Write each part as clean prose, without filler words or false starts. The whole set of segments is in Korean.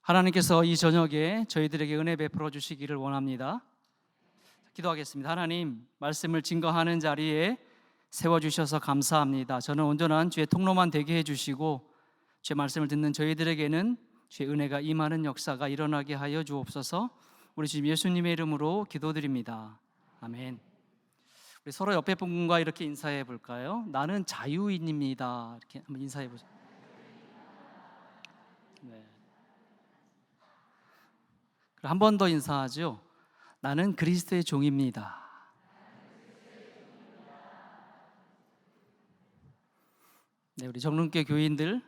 하나님께서 이 저녁에 저희들에게 은혜 베풀어 주시기를 원합니다. 기도하겠습니다. 하나님, 말씀을 증거하는 자리에 세워주셔서 감사합니다. 저는 온전한 주의 통로만 되게 해주시고 주의 말씀을 듣는 저희들에게는 주의 은혜가 임하는 역사가 일어나게 하여 주옵소서. 우리 주님 예수님의 이름으로 기도드립니다. 아멘. 우리 서로 옆에 분과 이렇게 인사해 볼까요? 나는 자유인입니다. 이렇게 한번 인사해 보죠. 네. 한 번 더 인사하죠. 나는 그리스도의 종입니다. 네, 우리 정릉교 교인들,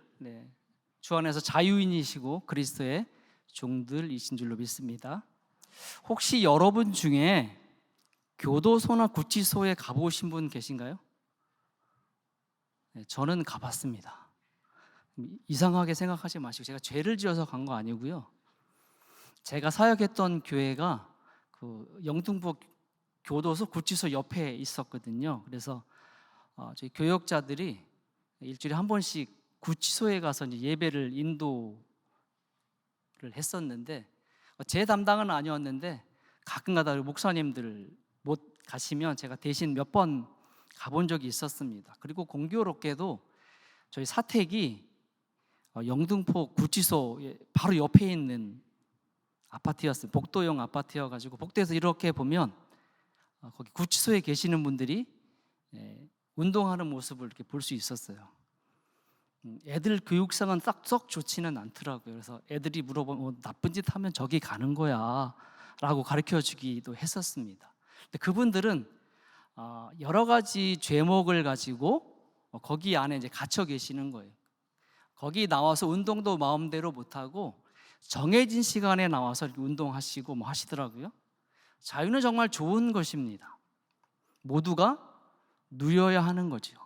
주 안에서 자유인이시고 그리스도의 종들이신 줄로 믿습니다. 혹시 여러분 중에 교도소나 구치소에 가보신 분 계신가요? 네, 저는 가봤습니다. 이상하게 생각하지 마시고, 제가 죄를 지어서 간 거 아니고요. 제가 사역했던 교회가 그 영등포 교도소 구치소 옆에 있었거든요. 그래서 저희 교역자들이 일주일에 한 번씩 구치소에 가서 이제 예배를 인도를 했었는데, 제 담당은 아니었는데 가끔가다 목사님들 못 가시면 제가 대신 몇 번 가본 적이 있었습니다. 그리고 공교롭게도 저희 사택이 영등포 구치소 바로 옆에 있는 아파트였어요. 복도형 아파트여가지고 복도에서 이렇게 보면 거기 구치소에 계시는 분들이 운동하는 모습을 이렇게 볼 수 있었어요. 애들 교육상은 썩 좋지는 않더라고요. 그래서 애들이 물어보면 나쁜 짓 하면 저기 가는 거야 라고 가르쳐 주기도 했었습니다. 근데 그분들은 여러 가지 죄목을 가지고 거기 안에 이제 갇혀 계시는 거예요. 거기 나와서 운동도 마음대로 못하고 정해진 시간에 나와서 운동하시고 뭐 하시더라고요. 자유는 정말 좋은 것입니다. 모두가 누려야 하는 거죠.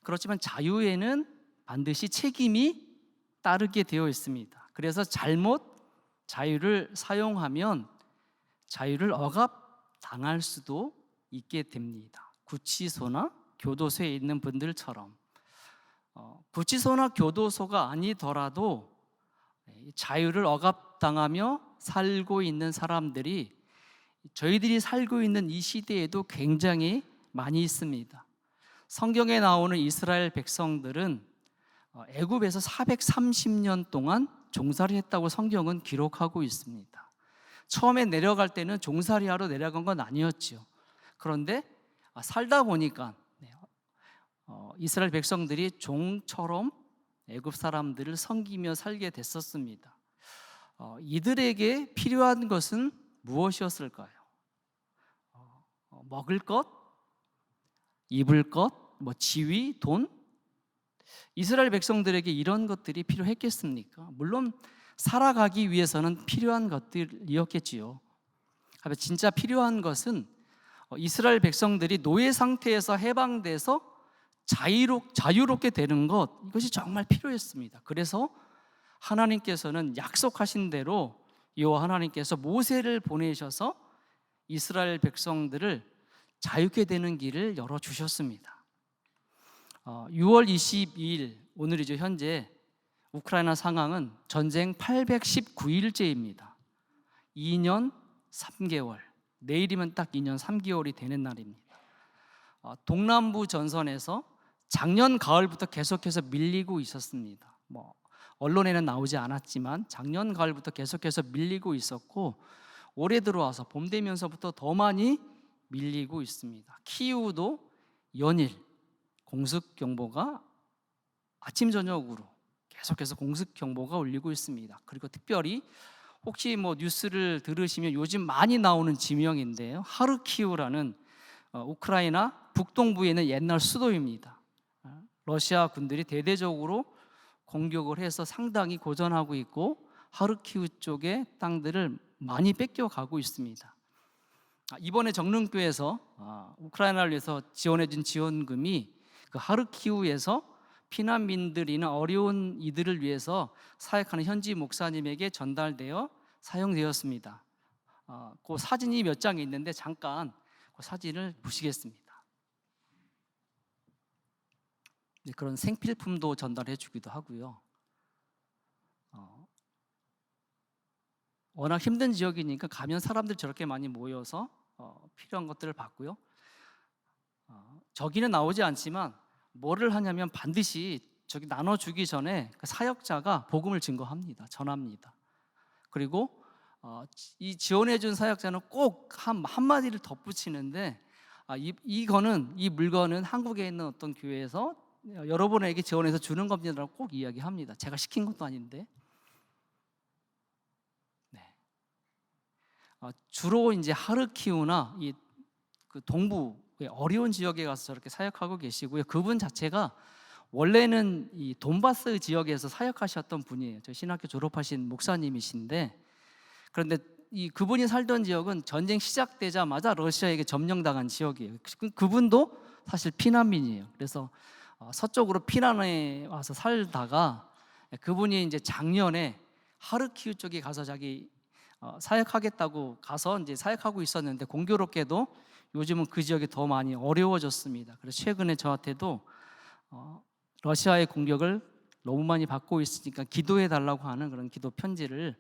그렇지만 자유에는 반드시 책임이 따르게 되어 있습니다. 그래서 잘못 자유를 사용하면 자유를 억압당할 수도 있게 됩니다. 구치소나 교도소에 있는 분들처럼 구치소나 교도소가 아니더라도 자유를 억압당하며 살고 있는 사람들이 저희들이 살고 있는 이 시대에도 굉장히 많이 있습니다. 성경에 나오는 이스라엘 백성들은 애굽에서 430년 동안 종살이 했다고 성경은 기록하고 있습니다. 처음에 내려갈 때는 종살이하러 내려간 건 아니었죠. 그런데 살다 보니까 이스라엘 백성들이 종처럼 애굽 사람들을 섬기며 살게 됐었습니다. 이들에게 필요한 것은 무엇이었을까요? 먹을 것, 입을 것, 지위, 돈? 이스라엘 백성들에게 이런 것들이 필요했겠습니까? 물론 살아가기 위해서는 필요한 것들이었겠지요. 진짜 필요한 것은 이스라엘 백성들이 노예 상태에서 해방돼서 자유롭게 되는 것, 이것이 정말 필요했습니다. 그래서 하나님께서는 약속하신 대로 여호와 하나님께서 모세를 보내셔서 이스라엘 백성들을 자유케 되는 길을 열어주셨습니다. 6월 22일, 오늘이죠. 현재 우크라이나 상황은 전쟁 819일째입니다. 2년 3개월, 내일이면 딱 2년 3개월이 되는 날입니다. 동남부 전선에서 작년 가을부터 계속해서 밀리고 있었습니다. 언론에는 나오지 않았지만 작년 가을부터 계속해서 밀리고 있었고, 올해 들어와서 봄 되면서부터 더 많이 밀리고 있습니다. 키이우도 연일 공습경보가 아침 저녁으로 계속해서 공습경보가 울리고 있습니다. 그리고 특별히 혹시 뉴스를 들으시면 요즘 많이 나오는 지명인데요, 하르키우라는 우크라이나 북동부에 있는 옛날 수도입니다. 러시아 군들이 대대적으로 공격을 해서 상당히 고전하고 있고 하르키우 쪽의 땅들을 많이 뺏겨가고 있습니다. 이번에 정릉교에서 우크라이나를 위해서 지원해준 지원금이 그 하르키우에서 피난민들이나 어려운 이들을 위해서 사역하는 현지 목사님에게 전달되어 사용되었습니다. 그 사진이 몇 장이 있는데 잠깐 그 사진을 보시겠습니다. 그런 생필품도 전달해 주기도 하고요. 워낙 힘든 지역이니까 가면 사람들이 저렇게 많이 모여서 필요한 것들을 받고요. 저기는 나오지 않지만 뭐를 하냐면 반드시 저기 나눠주기 전에 그 사역자가 복음을 증거합니다. 전합니다. 그리고 이 지원해준 사역자는 꼭 한마디를 덧붙이는데 이 물건은 한국에 있는 어떤 교회에서 여러분에게 지원해서 주는 겁니다라고 꼭 이야기합니다. 제가 시킨 것도 아닌데. 네. 주로 이제 하르키우나 그 동부의 어려운 지역에 가서 저렇게 사역하고 계시고요. 그분 자체가 원래는 이 돈바스 지역에서 사역하셨던 분이에요. 저 신학교 졸업하신 목사님이신데, 그런데 그분이 살던 지역은 전쟁 시작되자마자 러시아에게 점령당한 지역이에요. 그분도 사실 피난민이에요. 그래서 서쪽으로 피난해 와서 살다가 그분이 이제 작년에 하르키우 쪽에 가서 자기 사역하겠다고 가서 이제 사역하고 있었는데, 공교롭게도 요즘은 그 지역이 더 많이 어려워졌습니다. 그래서 최근에 저한테도 러시아의 공격을 너무 많이 받고 있으니까 기도해 달라고 하는 그런 기도 편지를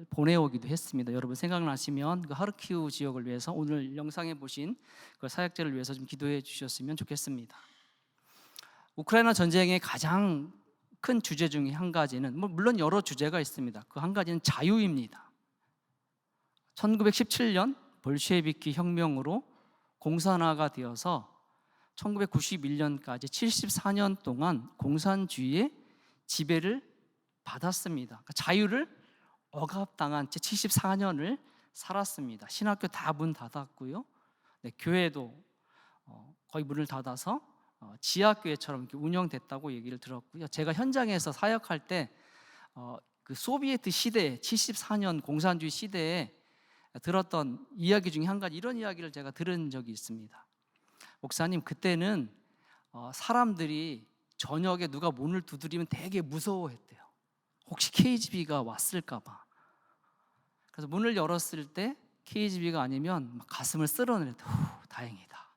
보내오기도 했습니다. 여러분 생각나시면 그 하르키우 지역을 위해서 오늘 영상에 보신 그 사역자를 위해서 좀 기도해 주셨으면 좋겠습니다. 우크라이나 전쟁의 가장 큰 주제 중에 한 가지는, 물론 여러 주제가 있습니다. 그 한 가지는 자유입니다. 1917년 볼셰비키 혁명으로 공산화가 되어서 1991년까지 74년 동안 공산주의의 지배를 받았습니다. 그러니까 자유를 억압당한 채 74년을 살았습니다. 신학교 다 문 닫았고요. 네, 교회도 거의 문을 닫아서 지하교회처럼 이렇게 운영됐다고 얘기를 들었고요. 제가 현장에서 사역할 때 그 소비에트 시대, 74년 공산주의 시대에 들었던 이야기 중에 한 가지, 이런 이야기를 제가 들은 적이 있습니다. 목사님, 그때는 사람들이 저녁에 누가 문을 두드리면 되게 무서워했대요. 혹시 KGB가 왔을까 봐. 그래서 문을 열었을 때 KGB가 아니면 막 가슴을 쓸어내렸대. 다행이다.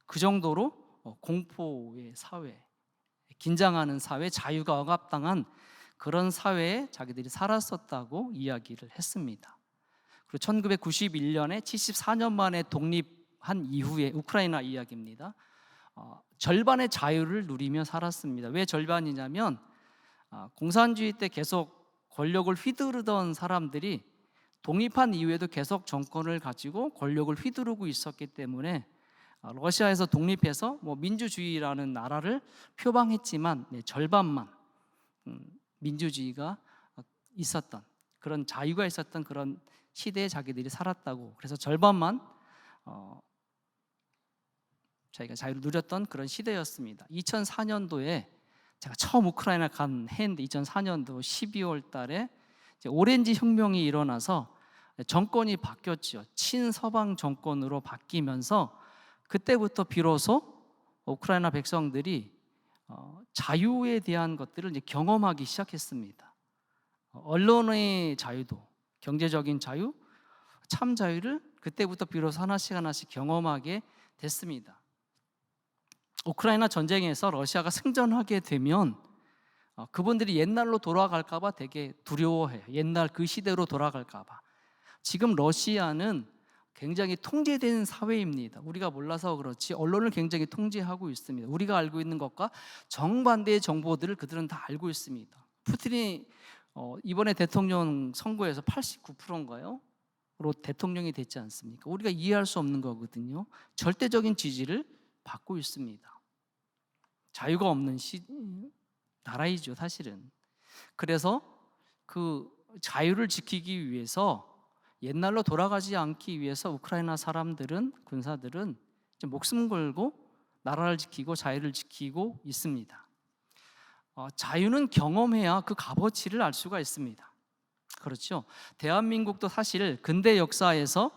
그 정도로 공포의 사회, 긴장하는 사회, 자유가 억압당한 그런 사회에 자기들이 살았었다고 이야기를 했습니다. 그리고 1991년에 74년 만에 독립한 이후에 우크라이나 이야기입니다. 절반의 자유를 누리며 살았습니다. 왜 절반이냐면 공산주의 때 계속 권력을 휘두르던 사람들이 독립한 이후에도 계속 정권을 가지고 권력을 휘두르고 있었기 때문에 러시아에서 독립해서 민주주의라는 나라를 표방했지만 절반만 민주주의가 있었던, 그런 자유가 있었던 그런 시대에 자기들이 살았다고. 그래서 절반만 자기가 자유를 누렸던 그런 시대였습니다. 2004년도에 제가 처음 우크라이나 간 해인데, 2004년도 12월 달에 이제 오렌지 혁명이 일어나서 정권이 바뀌었죠. 친서방 정권으로 바뀌면서 그때부터 비로소 우크라이나 백성들이 자유에 대한 것들을 이제 경험하기 시작했습니다. 언론의 자유도, 경제적인 자유, 참 자유를 그때부터 비로소 하나씩 경험하게 됐습니다. 우크라이나 전쟁에서 러시아가 승전하게 되면 그분들이 옛날로 돌아갈까 봐 되게 두려워해요. 옛날 그 시대로 돌아갈까 봐. 지금 러시아는 굉장히 통제된 사회입니다. 우리가 몰라서 그렇지 언론을 굉장히 통제하고 있습니다. 우리가 알고 있는 것과 정반대의 정보들을 그들은 다 알고 있습니다. 푸틴이 이번에 대통령 선거에서 89%인가요? 로 대통령이 됐지 않습니까? 우리가 이해할 수 없는 거거든요. 절대적인 지지를 받고 있습니다. 자유가 없는 나라이죠, 사실은. 그래서 그 자유를 지키기 위해서, 옛날로 돌아가지 않기 위해서 우크라이나 사람들은, 군사들은 목숨 걸고 나라를 지키고 자유를 지키고 있습니다. 자유는 경험해야 그 값어치를 알 수가 있습니다. 그렇죠? 대한민국도 사실 근대 역사에서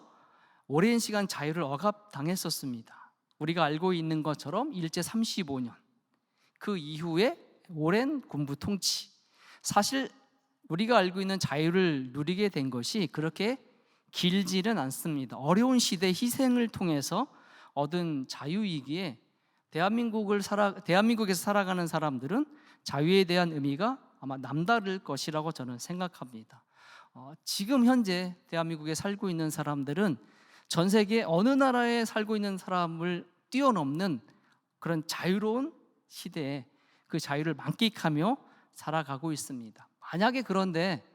오랜 시간 자유를 억압당했었습니다. 우리가 알고 있는 것처럼 일제 35년, 그 이후에 오랜 군부 통치. 사실 우리가 알고 있는 자유를 누리게 된 것이 그렇게 길지는 않습니다. 어려운 시대 희생을 통해서 얻은 자유이기에 대한민국에서 살아가는 사람들은 자유에 대한 의미가 아마 남다를 것이라고 저는 생각합니다. 지금 현재 대한민국에 살고 있는 사람들은 전 세계 어느 나라에 살고 있는 사람을 뛰어넘는 그런 자유로운 시대에 그 자유를 만끽하며 살아가고 있습니다. 만약에 그런데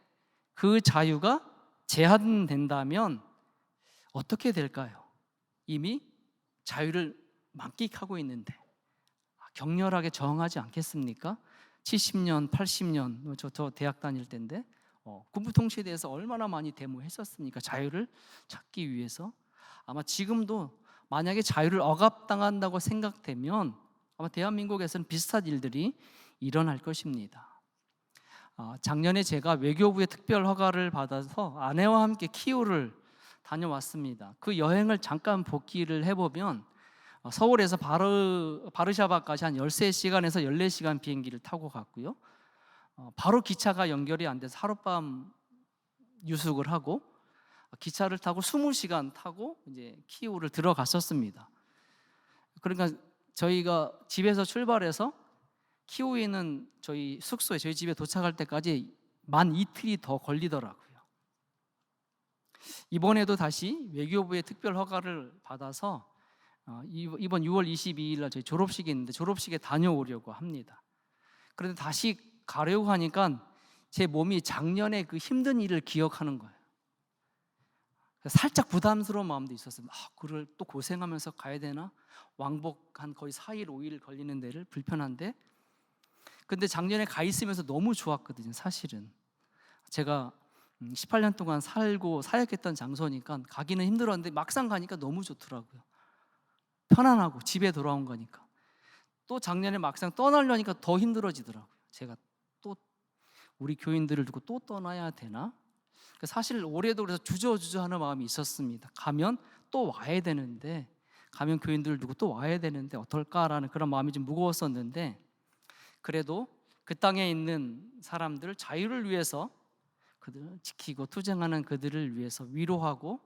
그 자유가 제한된다면 어떻게 될까요? 이미 자유를 만끽하고 있는데 격렬하게 저항하지 않겠습니까? 70년, 80년 저 대학 다닐 때인데 군부 통치에 대해서 얼마나 많이 데모했었습니까? 자유를 찾기 위해서. 아마 지금도 만약에 자유를 억압당한다고 생각되면 아마 대한민국에서는 비슷한 일들이 일어날 것입니다. 작년에 제가 외교부의 특별 허가를 받아서 아내와 함께 키우를 다녀왔습니다. 그 여행을 잠깐 복기를 해보면 서울에서 바르샤바까지 한 13시간에서 14시간 비행기를 타고 갔고요. 바로 기차가 연결이 안 돼서 하룻밤 유숙을 하고 기차를 타고 20시간 타고 이제 키우를 들어갔었습니다. 그러니까 저희가 집에서 출발해서 키우에 있는 저희 숙소에 저희 집에 도착할 때까지 만 이틀이 더 걸리더라고요. 이번에도 다시 외교부의 특별 허가를 받아서 이번 6월 22일 날 저희 졸업식이 있는데 졸업식에 다녀오려고 합니다. 그런데 다시 가려고 하니까 제 몸이 작년에 그 힘든 일을 기억하는 거예요. 살짝 부담스러운 마음도 있었어요. 그걸 또 고생하면서 가야 되나? 왕복 한 거의 4일 5일 걸리는 데를 불편한데, 근데 작년에 가 있으면서 너무 좋았거든요. 사실은 제가 18년 동안 살고 사역했던 장소니까 가기는 힘들었는데 막상 가니까 너무 좋더라고요. 편안하고 집에 돌아온 거니까. 또 작년에 막상 떠나려니까 더 힘들어지더라고요. 제가 또 우리 교인들을 두고 또 떠나야 되나? 사실 올해도 그래서 주저주저하는 마음이 있었습니다. 가면 또 와야 되는데, 가면 교인들을 두고 또 와야 되는데 어떨까라는 그런 마음이 좀 무거웠었는데, 그래도 그 땅에 있는 사람들 자유를 위해서 그들을 지키고 투쟁하는 그들을 위해서 위로하고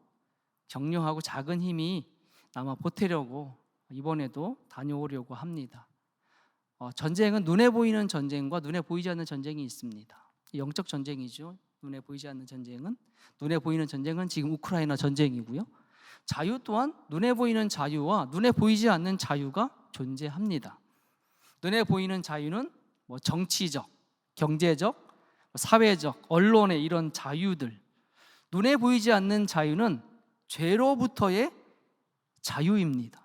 격려하고 작은 힘이 남아 보태려고 이번에도 다녀오려고 합니다. 전쟁은 눈에 보이는 전쟁과 눈에 보이지 않는 전쟁이 있습니다. 영적 전쟁이죠. 눈에 보이지 않는 전쟁은, 눈에 보이는 전쟁은 지금 우크라이나 전쟁이고요. 자유 또한 눈에 보이는 자유와 눈에 보이지 않는 자유가 존재합니다. 눈에 보이는 자유는 정치적, 경제적, 사회적, 언론의 이런 자유들. 눈에 보이지 않는 자유는 죄로부터의 자유입니다.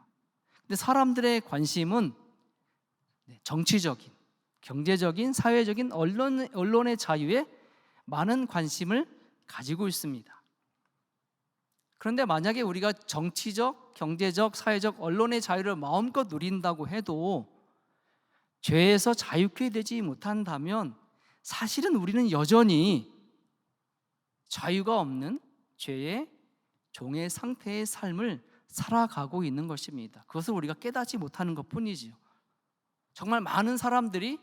근데 사람들의 관심은 정치적인, 경제적인, 사회적인 언론의 자유에 많은 관심을 가지고 있습니다. 그런데 만약에 우리가 정치적, 경제적, 사회적, 언론의 자유를 마음껏 누린다고 해도 죄에서 자유케 되지 못한다면 사실은 우리는 여전히 자유가 없는 죄의 종의 상태의 삶을 살아가고 있는 것입니다. 그것을 우리가 깨닫지 못하는 것뿐이지요. 정말 많은 사람들이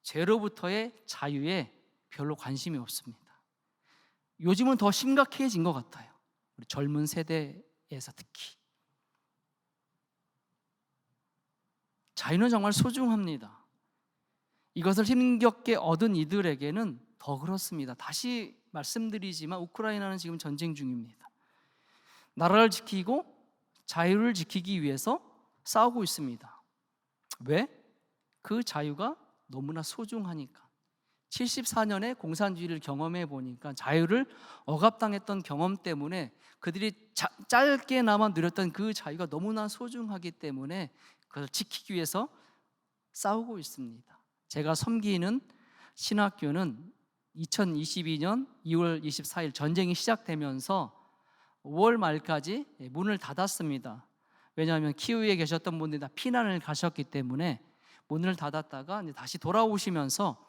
죄로부터의 자유에 별로 관심이 없습니다. 요즘은 더 심각해진 것 같아요. 우리 젊은 세대에서 특히. 자유는 정말 소중합니다. 이것을 힘겹게 얻은 이들에게는 더 그렇습니다. 다시 말씀드리지만 우크라이나는 지금 전쟁 중입니다. 나라를 지키고 자유를 지키기 위해서 싸우고 있습니다. 왜? 그 자유가 너무나 소중하니까. 74년에 공산주의를 경험해 보니까 자유를 억압당했던 경험 때문에 그들이 짧게나마 누렸던 그 자유가 너무나 소중하기 때문에 그걸 지키기 위해서 싸우고 있습니다. 제가 섬기는 신학교는 2022년 2월 24일 전쟁이 시작되면서 5월 말까지 문을 닫았습니다. 왜냐하면 키우에 계셨던 분들이 다 피난을 가셨기 때문에 문을 닫았다가 다시 돌아오시면서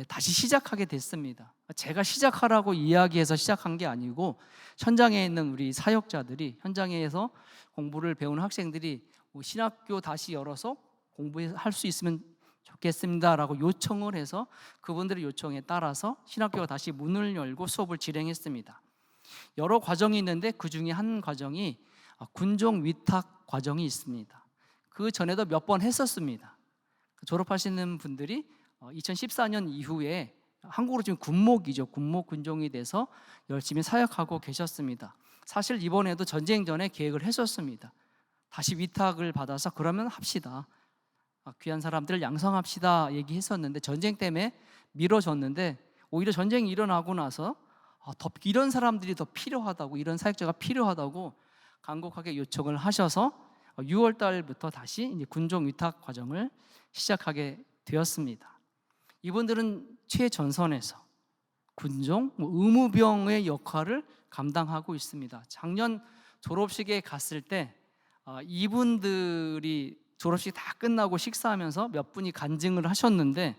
다시 시작하게 됐습니다. 제가 시작하라고 이야기해서 시작한 게 아니고 현장에 있는 우리 사역자들이, 현장에서 공부를 배우는 학생들이 신학교 다시 열어서 공부할 수 있으면 좋겠습니다라고 요청을 해서 그분들의 요청에 따라서 신학교가 다시 문을 열고 수업을 진행했습니다. 여러 과정이 있는데 그 중에 한 과정이 군종 위탁 과정이 있습니다. 그 전에도 몇 번 했었습니다. 졸업하시는 분들이 2014년 이후에 한국으로 지금 군목이죠. 군목 군종이 돼서 열심히 사역하고 계셨습니다. 사실 이번에도 전쟁 전에 계획을 했었습니다. 다시 위탁을 받아서 그러면 합시다. 귀한 사람들을 양성합시다 얘기했었는데 전쟁 때문에 미뤄졌는데 오히려 전쟁이 일어나고 나서 더 이런 사람들이 더 필요하다고, 이런 사역자가 필요하다고 간곡하게 요청을 하셔서 6월 달부터 다시 이제 군종 위탁 과정을 시작하게 되었습니다. 이분들은 최전선에서 군종, 의무병의 역할을 감당하고 있습니다. 작년 졸업식에 갔을 때 이분들이 졸업식 다 끝나고 식사하면서 몇 분이 간증을 하셨는데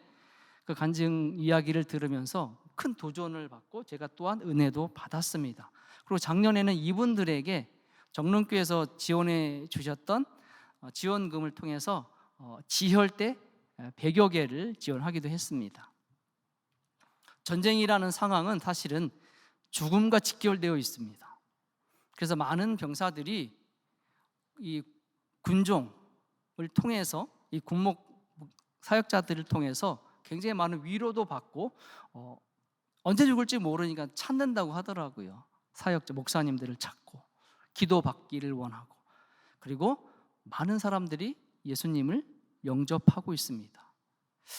그 간증 이야기를 들으면서 큰 도전을 받고 제가 또한 은혜도 받았습니다. 그리고 작년에는 이분들에게 정릉교에서 지원해 주셨던 지원금을 통해서 지혈대 100여 개를 지원하기도 했습니다. 전쟁이라는 상황은 사실은 죽음과 직결되어 있습니다. 그래서 많은 병사들이 이 군종을 통해서, 이 군목 사역자들을 통해서 굉장히 많은 위로도 받고 언제 죽을지 모르니까 찾는다고 하더라고요. 사역자 목사님들을 찾고 기도받기를 원하고, 그리고 많은 사람들이 예수님을 영접하고 있습니다.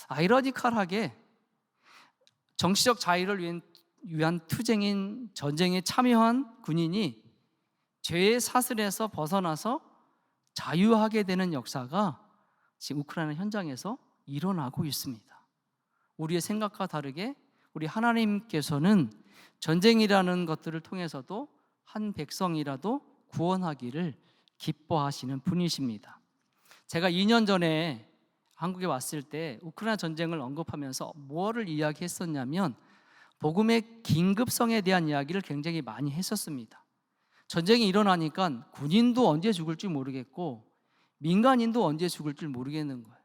아이러니컬하게 정치적 자유를 위한 투쟁인 전쟁에 참여한 군인이 죄의 사슬에서 벗어나서 자유하게 되는 역사가 지금 우크라이나 현장에서 일어나고 있습니다. 우리의 생각과 다르게 우리 하나님께서는 전쟁이라는 것들을 통해서도 한 백성이라도 구원하기를 기뻐하시는 분이십니다. 제가 2년 전에 한국에 왔을 때 우크라이나 전쟁을 언급하면서 뭐를 이야기했었냐면 복음의 긴급성에 대한 이야기를 굉장히 많이 했었습니다. 전쟁이 일어나니까 군인도 언제 죽을지 모르겠고 민간인도 언제 죽을지 모르겠는 거예요.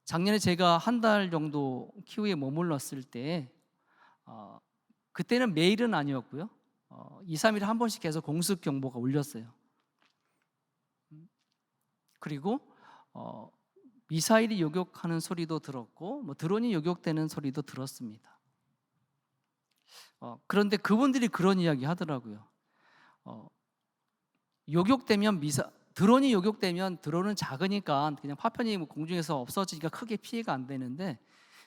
작년에 제가 한 달 정도 키우에 머물렀을 때 그때는 매일은 아니었고요. 2, 3일에 한 번씩 계속 공습 경보가 울렸어요. 그리고 미사일이 요격하는 소리도 들었고 드론이 요격되는 소리도 들었습니다. 그런데 그분들이 그런 이야기 하더라고요. 드론이 요격되면 드론은 작으니까 그냥 파편이 공중에서 없어지니까 크게 피해가 안 되는데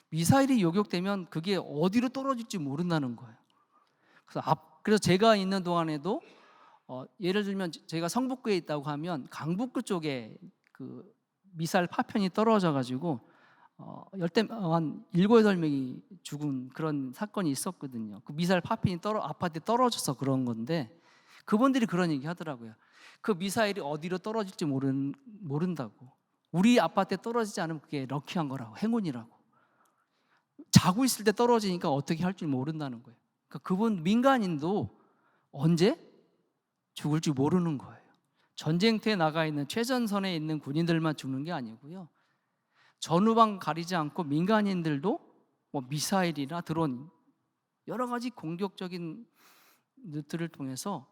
미사일이 요격되면 그게 어디로 떨어질지 모른다는 거예요. 그래서 제가 있는 동안에도 예를 들면 제가 성북구에 있다고 하면 강북구 쪽에 그 미사일 파편이 떨어져 가지고 한 7, 8명이 죽은 그런 사건이 있었거든요. 그 미사일 파편이 아파트에 떨어져서 그런 건데 그분들이 그런 얘기 하더라고요. 그 미사일이 어디로 떨어질지 모른다고. 우리 아파트에 떨어지지 않으면 그게 럭키한 거라고, 행운이라고. 자고 있을 때 떨어지니까 어떻게 할지 모른다는 거예요. 그러니까 그분 민간인도 언제 죽을지 모르는 거예요. 전쟁터에 나가 있는 최전선에 있는 군인들만 죽는 게 아니고요. 전후방 가리지 않고 민간인들도 미사일이나 드론 여러 가지 공격적인 것들을 통해서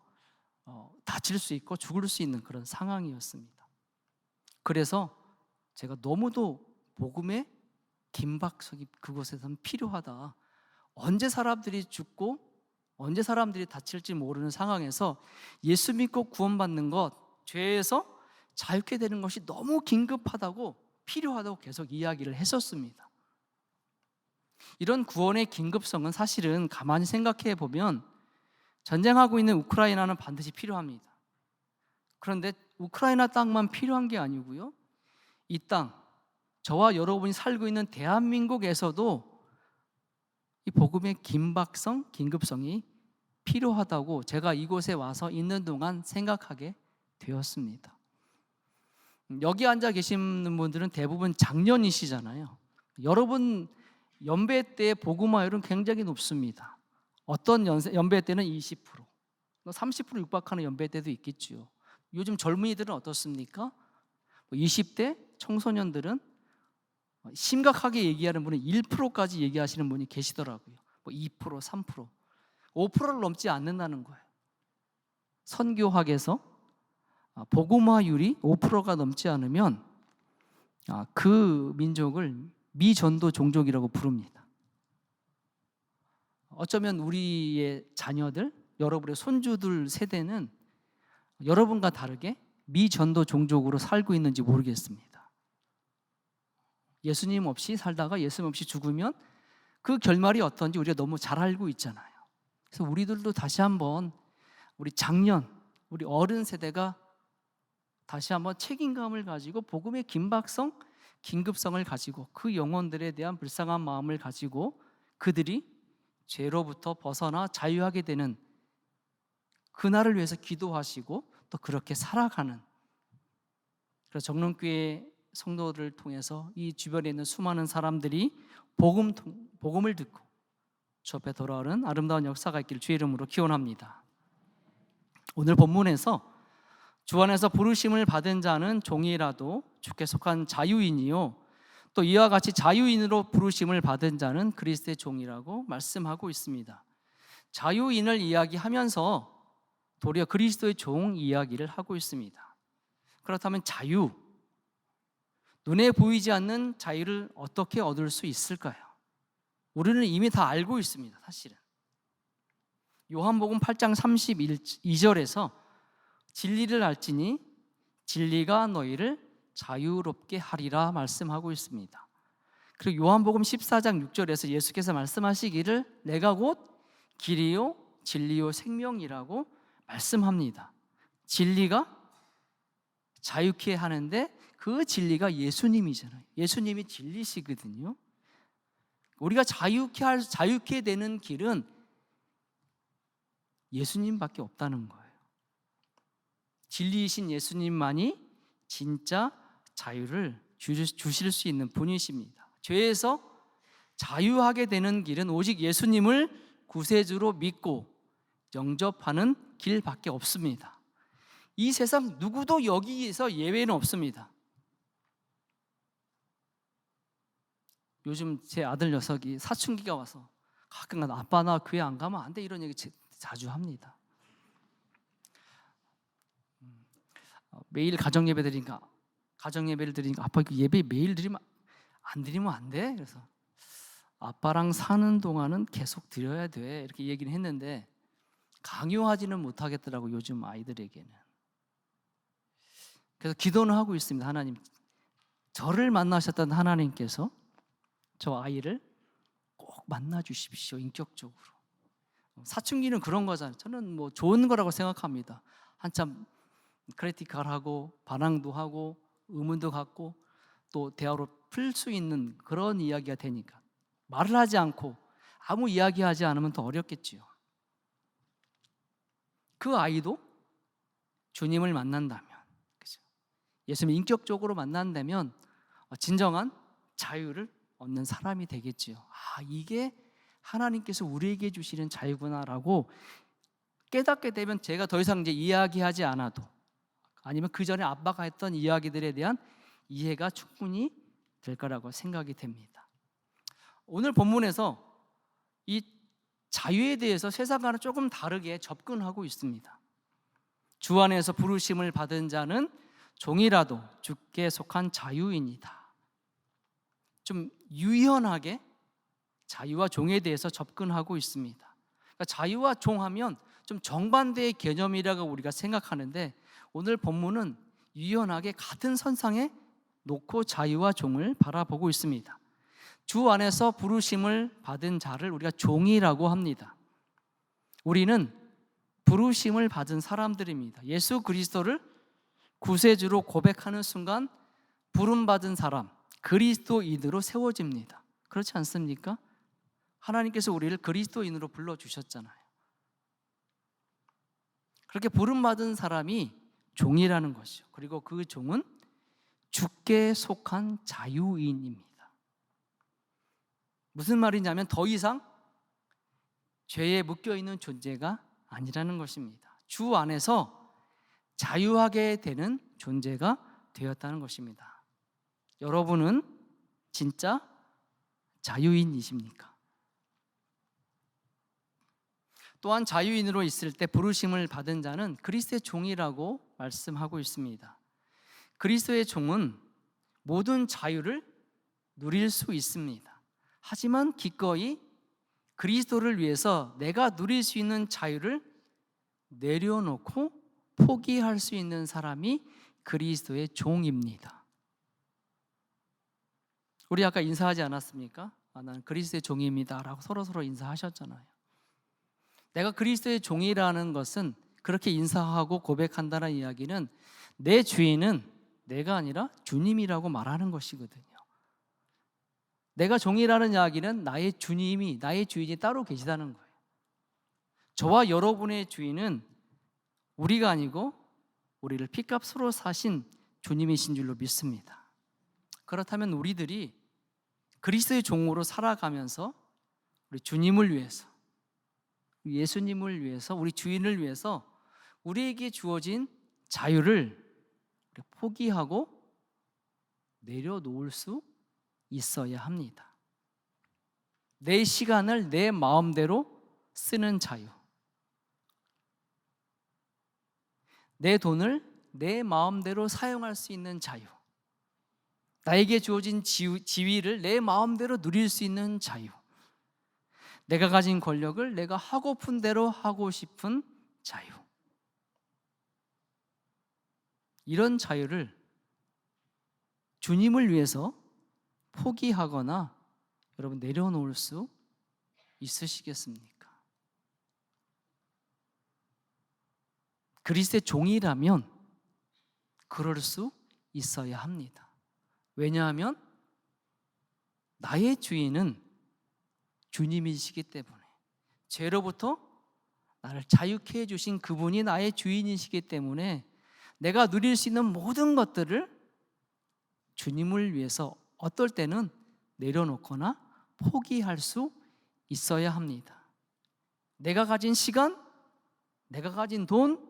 다칠 수 있고 죽을 수 있는 그런 상황이었습니다. 그래서 제가 너무도 복음의 긴박성이 그곳에서는 필요하다. 언제 사람들이 죽고 언제 사람들이 다칠지 모르는 상황에서 예수 믿고 구원받는 것, 죄에서 자유케 되는 것이 너무 긴급하다고, 필요하다고 계속 이야기를 했었습니다. 이런 구원의 긴급성은 사실은 가만히 생각해 보면 전쟁하고 있는 우크라이나는 반드시 필요합니다. 그런데 우크라이나 땅만 필요한 게 아니고요. 이 땅, 저와 여러분이 살고 있는 대한민국에서도 이 복음의 긴박성, 긴급성이 필요하다고 제가 이곳에 와서 있는 동안 생각하게 되었습니다. 여기 앉아 계시는 분들은 대부분 장년이시잖아요. 여러분 연배 때 복음화율은 굉장히 높습니다. 어떤 연배 때는 20%, 30% 육박하는 연배 때도 있겠죠. 요즘 젊은이들은 어떻습니까? 20대 청소년들은 심각하게 얘기하는 분은 1%까지 얘기하시는 분이 계시더라고요. 2%, 3%, 5%를 넘지 않는다는 거예요. 선교학에서 복음화율이 5%가 넘지 않으면 그 민족을 미전도 종족이라고 부릅니다. 어쩌면 우리의 자녀들, 여러분의 손주들 세대는 여러분과 다르게 미전도 종족으로 살고 있는지 모르겠습니다. 예수님 없이 살다가 예수님 없이 죽으면 그 결말이 어떤지 우리가 너무 잘 알고 있잖아요. 그래서 우리들도 다시 한번 우리 장년, 우리 어른 세대가 다시 한번 책임감을 가지고 복음의 긴박성, 긴급성을 가지고 그 영혼들에 대한 불쌍한 마음을 가지고 그들이 죄로부터 벗어나 자유하게 되는 그날을 위해서 기도하시고 또 그렇게 살아가는, 그래서 정론교회 성도들을 통해서 이 주변에 있는 수많은 사람들이 복음을 듣고 주 앞에 돌아오는 아름다운 역사가 있기를 주의 이름으로 기원합니다. 오늘 본문에서 주 안에서 부르심을 받은 자는 종이라도 주께 속한 자유인이요 또 이와 같이 자유인으로 부르심을 받은 자는 그리스도의 종이라고 말씀하고 있습니다. 자유인을 이야기하면서 도리어 그리스도의 종 이야기를 하고 있습니다. 그렇다면 자유, 눈에 보이지 않는 자유를 어떻게 얻을 수 있을까요? 우리는 이미 다 알고 있습니다. 사실은 요한복음 8장 32절에서 진리를 알지니 진리가 너희를 자유롭게 하리라 말씀하고 있습니다. 그리고 요한복음 14장 6절에서 예수께서 말씀하시기를 내가 곧 길이요 진리요 생명이라고 말씀합니다. 진리가 자유케 하는데 그 진리가 예수님이잖아요. 예수님이 진리시거든요. 우리가 자유케 되는 길은 예수님밖에 없다는 거예요. 진리이신 예수님만이 진짜 자유를 주실 수 있는 분이십니다. 죄에서 자유하게 되는 길은 오직 예수님을 구세주로 믿고 영접하는 길밖에 없습니다. 이 세상 누구도 여기에서 예외는 없습니다. 요즘 제 아들 녀석이 사춘기가 와서 가끔가다 아빠 나 교회 안 가면 안 돼 이런 얘기 자주 합니다. 매일 가정예배를 드리니까 아빠 예배 매일 드리면 안 돼? 그래서 아빠랑 사는 동안은 계속 드려야 돼 이렇게 얘기는 했는데 강요하지는 못하겠더라고 요즘 아이들에게는. 그래서 기도는 하고 있습니다. 하나님, 저를 만나셨던 하나님께서 저 아이를 꼭 만나 주십시오. 인격적으로. 사춘기는 그런 거잖아요. 저는 뭐 좋은 거라고 생각합니다. 한참 크리티컬하고 반항도 하고 의문도 갖고 또 대화로 풀 수 있는 그런 이야기가 되니까 말을 하지 않고 아무 이야기하지 않으면 더 어렵겠지요. 그 아이도 주님을 만난다면, 그죠? 예수님 인격적으로 만난다면 진정한 자유를 얻는 사람이 되겠지요. 이게 하나님께서 우리에게 주시는 자유구나라고 깨닫게 되면 제가 더 이상 이제 이야기하지 않아도 아니면 그 전에 아빠가 했던 이야기들에 대한 이해가 충분히 될 거라고 생각이 됩니다. 오늘 본문에서 이 자유에 대해서 세상과는 조금 다르게 접근하고 있습니다. 주 안에서 부르심을 받은 자는 종이라도 주께 속한 자유인이다. 좀 유연하게 자유와 종에 대해서 접근하고 있습니다. 그러니까 자유와 종하면 좀 정반대의 개념이라고 우리가 생각하는데 오늘 본문은 유연하게 같은 선상에 놓고 자유와 종을 바라보고 있습니다. 주 안에서 부르심을 받은 자를 우리가 종이라고 합니다. 우리는 부르심을 받은 사람들입니다. 예수 그리스도를 구세주로 고백하는 순간 부름받은 사람, 그리스도인으로 세워집니다. 그렇지 않습니까? 하나님께서 우리를 그리스도인으로 불러주셨잖아요. 그렇게 부름받은 사람이 종이라는 것이죠. 그리고 그 종은 주께 속한 자유인입니다. 무슨 말이냐면 더 이상 죄에 묶여있는 존재가 아니라는 것입니다. 주 안에서 자유하게 되는 존재가 되었다는 것입니다. 여러분은 진짜 자유인이십니까? 또한 자유인으로 있을 때 부르심을 받은 자는 그리스도의 종이라고 말씀하고 있습니다. 그리스도의 종은 모든 자유를 누릴 수 있습니다. 하지만 기꺼이 그리스도를 위해서 내가 누릴 수 있는 자유를 내려놓고 포기할 수 있는 사람이 그리스도의 종입니다. 우리 아까 인사하지 않았습니까? 나는 그리스도의 종입니다 라고 서로 인사하셨잖아요. 내가 그리스도의 종이라는 것은, 그렇게 인사하고 고백한다는 이야기는 내 주인은 내가 아니라 주님이라고 말하는 것이거든요. 내가 종이라는 이야기는 나의 주님이, 나의 주인이 따로 계시다는 거예요. 저와 여러분의 주인은 우리가 아니고 우리를 핏값으로 사신 주님이신 줄로 믿습니다. 그렇다면 우리들이 그리스도의 종으로 살아가면서 우리 주님을 위해서, 예수님을 위해서, 우리 주인을 위해서 우리에게 주어진 자유를 포기하고 내려놓을 수 있어야 합니다. 내 시간을 내 마음대로 쓰는 자유, 내 돈을 내 마음대로 사용할 수 있는 자유, 나에게 주어진 지위를 내 마음대로 누릴 수 있는 자유, 내가 가진 권력을 내가 하고픈 대로 하고 싶은 자유, 이런 자유를 주님을 위해서 포기하거나 여러분 내려놓을 수 있으시겠습니까? 그리스도의 종이라면 그럴 수 있어야 합니다. 왜냐하면 나의 주인은 주님이시기 때문에, 죄로부터 나를 자유케 해주신 그분이 나의 주인이시기 때문에 내가 누릴 수 있는 모든 것들을 주님을 위해서 어떨 때는 내려놓거나 포기할 수 있어야 합니다. 내가 가진 시간, 내가 가진 돈,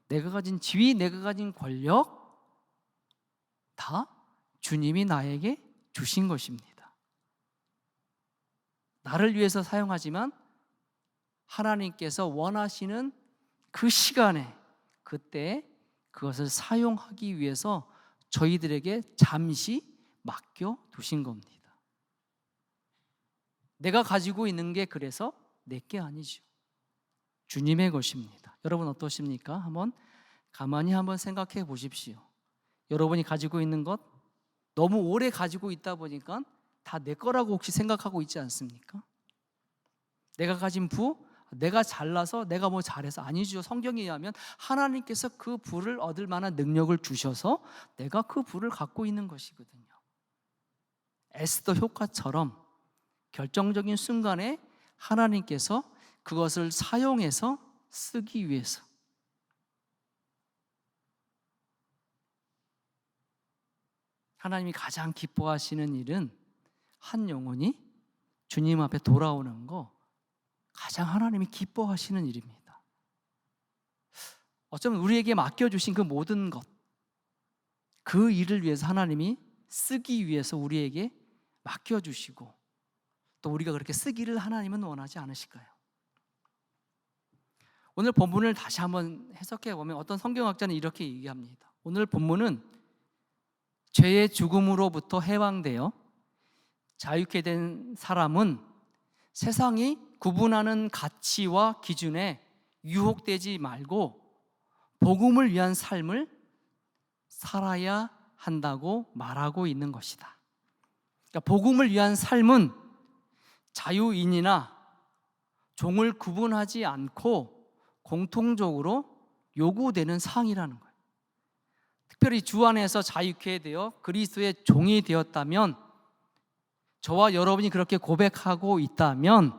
내가 가진 지위, 내가 가진 권력, 다 주님이 나에게 주신 것입니다. 나를 위해서 사용하지만 하나님께서 원하시는 그 시간에, 그때 그것을 사용하기 위해서 저희들에게 잠시 맡겨 두신 겁니다. 내가 가지고 있는 게 그래서 내 게 아니죠. 주님의 것입니다. 여러분 어떠십니까? 가만히 한번 생각해 보십시오. 여러분이 가지고 있는 것, 너무 오래 가지고 있다 보니까 다 내 거라고 혹시 생각하고 있지 않습니까? 내가 가진 부, 내가 잘나서, 내가 뭐 잘해서, 아니죠. 성경에 의하면 하나님께서 그 부를 얻을 만한 능력을 주셔서 내가 그 부를 갖고 있는 것이거든요. 에스더 효과처럼 결정적인 순간에 하나님께서 그것을 사용해서 쓰기 위해서, 하나님이 가장 기뻐하시는 일은 한 영혼이 주님 앞에 돌아오는 거, 가장 하나님이 기뻐하시는 일입니다. 어쩌면 우리에게 맡겨주신 그 모든 것, 그 일을 위해서 하나님이 쓰기 위해서 우리에게 맡겨주시고, 또 우리가 그렇게 쓰기를 하나님은 원하지 않으실까요? 오늘 본문을 다시 한번 해석해 보면 어떤 성경학자는 이렇게 얘기합니다. 오늘 본문은 죄의 죽음으로부터 해방되어 자유케 된 사람은 세상이 구분하는 가치와 기준에 유혹되지 말고 복음을 위한 삶을 살아야 한다고 말하고 있는 것이다. 그러니까 복음을 위한 삶은 자유인이나 종을 구분하지 않고 공통적으로 요구되는 사항이라는 거예요. 특별히 주 안에서 자유케 되어 그리스도의 종이 되었다면, 저와 여러분이 그렇게 고백하고 있다면,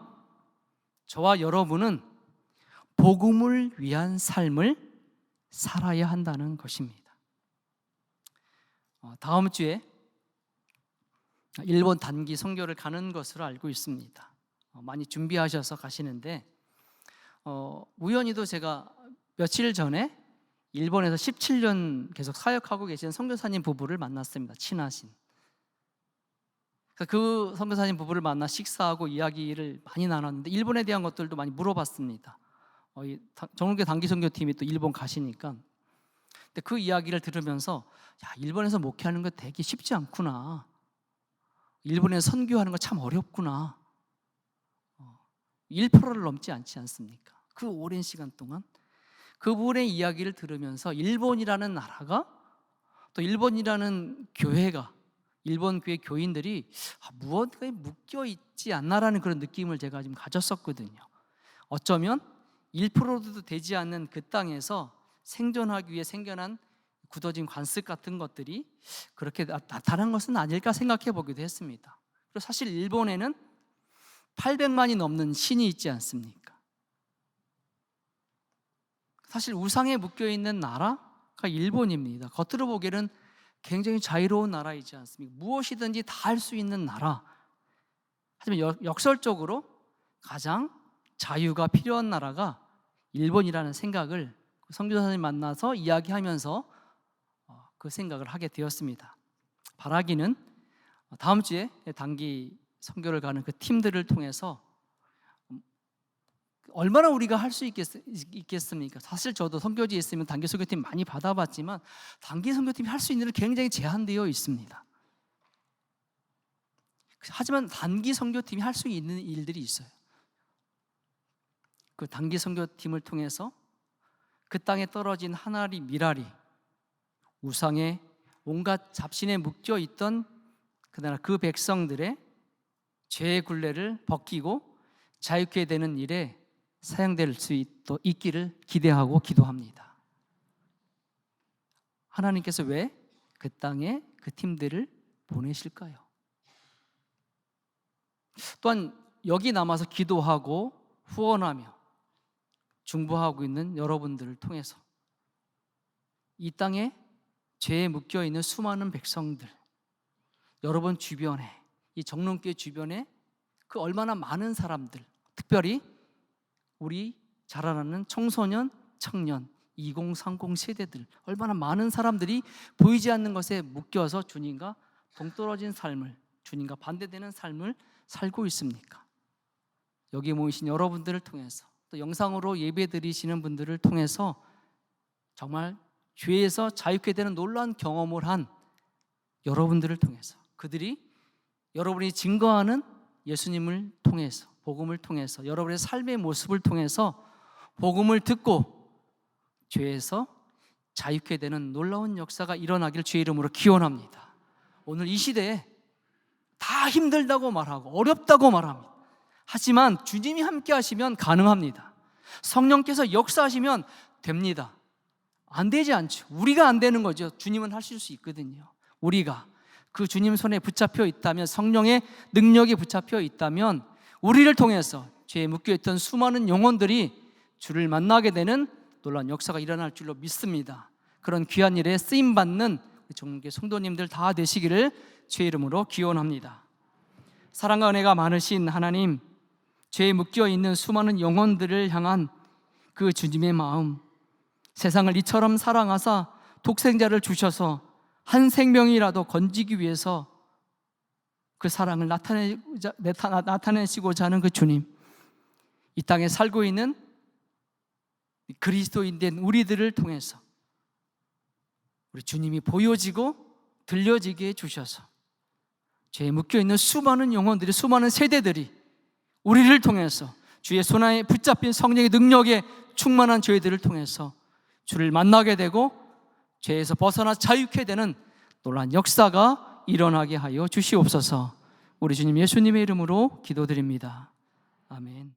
저와 여러분은 복음을 위한 삶을 살아야 한다는 것입니다. 다음 주에 일본 단기 선교를 가는 것으로 알고 있습니다. 많이 준비하셔서 가시는데, 우연히도 제가 며칠 전에 일본에서 17년 계속 사역하고 계신 선교사님 부부를 만났습니다. 친하신. 그 선교사님 부부를 만나 식사하고 이야기를 많이 나눴는데 일본에 대한 것들도 많이 물어봤습니다. 정은교 단기 선교팀이 또 일본 가시니까. 근데 그 이야기를 들으면서, 야, 일본에서 목회하는 거 되게 쉽지 않구나. 일본에서 선교하는 거 참 어렵구나. 1%를 넘지 않지 않습니까? 그 오랜 시간 동안 그분의 이야기를 들으면서 일본이라는 나라가, 또 일본이라는 교회가, 일본 교회 교인들이 무언가에 묶여 있지 않나라는 그런 느낌을 제가 좀 가졌었거든요. 어쩌면 1%도 되지 않는 그 땅에서 생존하기 위해 생겨난 굳어진 관습 같은 것들이 그렇게 나타난 것은 아닐까 생각해 보기도 했습니다. 그리고 사실 일본에는 800만이 넘는 신이 있지 않습니까? 사실 우상에 묶여있는 나라가 일본입니다. 겉으로 보기에는 굉장히 자유로운 나라이지 않습니까? 무엇이든지 다 할 수 있는 나라. 하지만 역설적으로 가장 자유가 필요한 나라가 일본이라는 생각을 선교사님 만나서 이야기하면서 그 생각을 하게 되었습니다. 바라기는 다음 주에 단기 선교를 가는 그 팀들을 통해서 얼마나 우리가 할 수 있겠습니까? 사실 저도 선교지에 있으면 단기 선교팀 많이 받아봤지만 단기 선교팀이 할 수 있는 일은 굉장히 제한되어 있습니다. 하지만 단기 선교팀이 할 수 있는 일들이 있어요. 그 단기 선교팀을 통해서 그 땅에 떨어진 한 알이 미랄이 우상의 온갖 잡신에 묶여 있던 그 백성들의 죄의 굴레를 벗기고 자유케 되는 일에 사용될 수 있기를 기대하고 기도합니다. 하나님께서 왜 그 땅에 그 팀들을 보내실까요? 또한 여기 남아서 기도하고 후원하며 중보하고 있는 여러분들을 통해서 이 땅에 죄에 묶여 있는 수많은 백성들, 여러분 주변에, 이 정론교회 주변에 그 얼마나 많은 사람들, 특별히 우리 자라나는 청소년, 청년, 2030 세대들, 얼마나 많은 사람들이 보이지 않는 것에 묶여서 주님과 동떨어진 삶을, 주님과 반대되는 삶을 살고 있습니까? 여기 모이신 여러분들을 통해서, 또 영상으로 예배 드리시는 분들을 통해서 정말 죄에서 자유케 되는 놀라운 경험을 한 여러분들을 통해서, 그들이 여러분이 증거하는 예수님을 통해서, 복음을 통해서, 여러분의 삶의 모습을 통해서 복음을 듣고 죄에서 자유케 되는 놀라운 역사가 일어나길 주의 이름으로 기원합니다. 오늘 이 시대에 다 힘들다고 말하고 어렵다고 말합니다. 하지만 주님이 함께 하시면 가능합니다. 성령께서 역사하시면 됩니다. 안 되지 않죠. 우리가 안 되는 거죠. 주님은 하실 수 있거든요. 우리가 그 주님 손에 붙잡혀 있다면, 성령의 능력이 붙잡혀 있다면 우리를 통해서 죄에 묶여있던 수많은 영혼들이 주를 만나게 되는 놀라운 역사가 일어날 줄로 믿습니다. 그런 귀한 일에 쓰임받는 정교회 성도님들 다 되시기를 주의 이름으로 기원합니다. 사랑과 은혜가 많으신 하나님, 죄에 묶여있는 수많은 영혼들을 향한 그 주님의 마음, 세상을 이처럼 사랑하사 독생자를 주셔서 한 생명이라도 건지기 위해서 그 사랑을 나타내시고자 하는 그 주님, 이 땅에 살고 있는 그리스도인 된 우리들을 통해서 우리 주님이 보여지고 들려지게 해주셔서 죄에 묶여있는 수많은 영혼들이, 수많은 세대들이 우리를 통해서 주의 손안에 붙잡힌 성령의 능력에 충만한 저희들을 통해서 주를 만나게 되고 죄에서 벗어나 자유케 되는 놀라운 역사가 일어나게 하여 주시옵소서. 우리 주님 예수님의 이름으로 기도드립니다. 아멘.